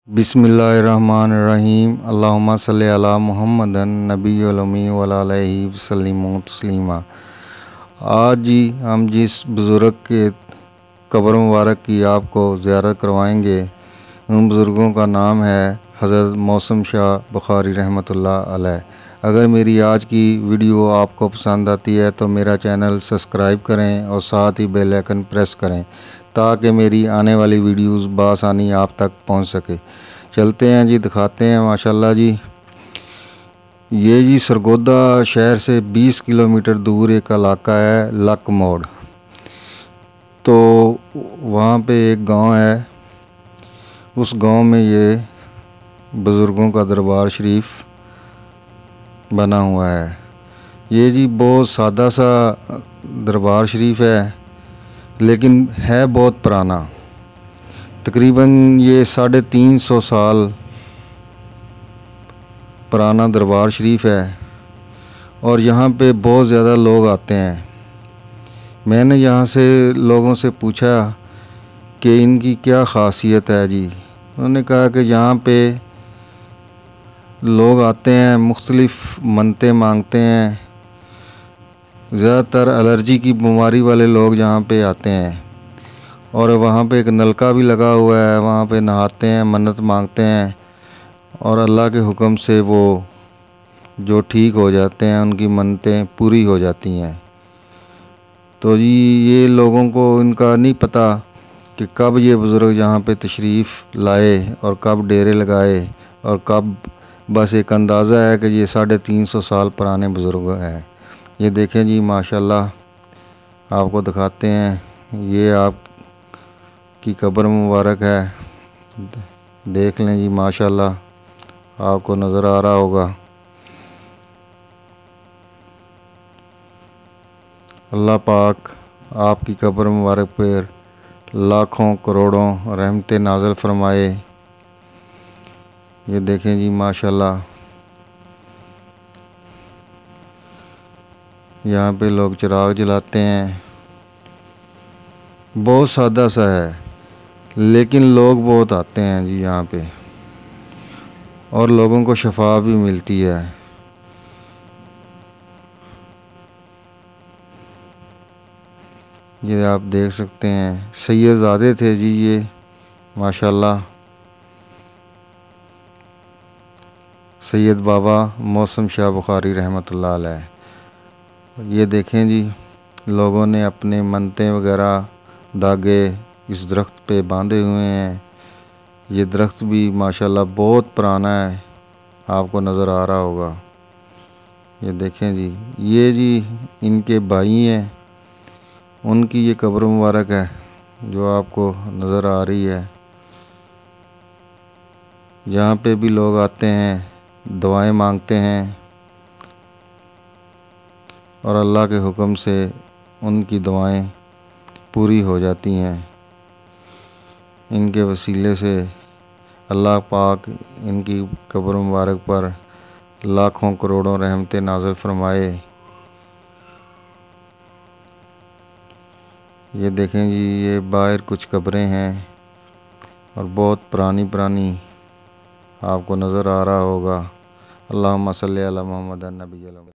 बिस्मिल्लाहिर्रहमानिर्रहीम। अल्लाहुम्मा सल्लि अला मुहम्मदन नबियुल उम्मी व अला आलिहि वसल्लिम तस्लीमा। आज ही हम जिस बुज़ुर्ग के कब्र मुबारक की आपको ज़ियारत करवाएंगे, उन बुज़ुर्गों का नाम है हज़रत मौसम शाह बुखारी रहमतुल्लाह अलैह। अगर मेरी आज की वीडियो आपको पसंद आती है तो मेरा चैनल सब्सक्राइब करें और साथ ही बेल आइकन प्रेस करें ताकि मेरी आने वाली वीडियोस बआसानी आप तक पहुंच सके। चलते हैं जी, दिखाते हैं। माशाल्लाह जी, ये जी सरगोदा शहर से 20 किलोमीटर दूर एक इलाका है लक मोड़। तो वहाँ पे एक गांव है, उस गांव में ये बुज़ुर्गों का दरबार शरीफ बना हुआ है। ये जी बहुत सादा सा दरबार शरीफ है, लेकिन है बहुत पुराना। तकरीबन ये 350 साल पुराना दरबार शरीफ है और यहाँ पे बहुत ज़्यादा लोग आते हैं। मैंने यहाँ से लोगों से पूछा कि इनकी क्या ख़ासियत है जी। उन्होंने कहा कि यहाँ पे लोग आते हैं, मुख्तलिफ़ मन्नतें मांगते हैं। ज़्यादातर एलर्जी की बीमारी वाले लोग यहाँ पे आते हैं और वहाँ पे एक नलका भी लगा हुआ है, वहाँ पे नहाते हैं, मन्नत मांगते हैं और अल्लाह के हुक्म से वो जो ठीक हो जाते हैं, उनकी मन्नतें पूरी हो जाती हैं। तो जी ये लोगों को इनका नहीं पता कि कब ये बुज़ुर्ग यहाँ पे तशरीफ़ लाए और कब डेरे लगाए और कब, बस एक अंदाज़ा है कि ये 350 साल पुराने बुज़ुर्ग हैं। ये देखें जी, माशाल्लाह, आपको दिखाते हैं। ये आपकी कब्र मुबारक है, देख लें जी। माशाल्लाह, आपको नज़र आ रहा होगा। अल्लाह पाक आपकी कब्र मुबारक पर लाखों करोड़ों रहमतें नाज़िल फरमाए। ये देखें जी, माशाल्लाह, यहाँ पे लोग चिराग जलाते हैं। बहुत सादा सा है, लेकिन लोग बहुत आते हैं जी यहाँ पे और लोगों को शफा भी मिलती है। ये आप देख सकते हैं, सैयदज़ादे थे जी ये, माशाल्लाह। सैयद बाबा मौसम शाह बुखारी रहमतुल्लाह अलैह। ये देखें जी, लोगों ने अपने मन्नतें वगैरह धागे इस दरख्त पे बांधे हुए हैं। ये दरख्त भी माशाल्लाह बहुत पुराना है, आपको नज़र आ रहा होगा। ये देखें जी, ये जी इनके भाई हैं, उनकी ये कब्र मुबारक है जो आपको नज़र आ रही है। यहाँ पे भी लोग आते हैं, दुआएं मांगते हैं और अल्लाह के हुक्म से उनकी दुआएं पूरी हो जाती हैं। इनके वसीले से अल्लाह पाक इनकी कब्र मुबारक पर लाखों करोड़ों रहमतें नाज़िल फरमाए। ये देखें जी, ये बाहर कुछ कब्रें हैं और बहुत पुरानी पुरानी, आपको नज़र आ रहा होगा। अल्लाहुम्मा सल्लि अला मुहम्मद नबी।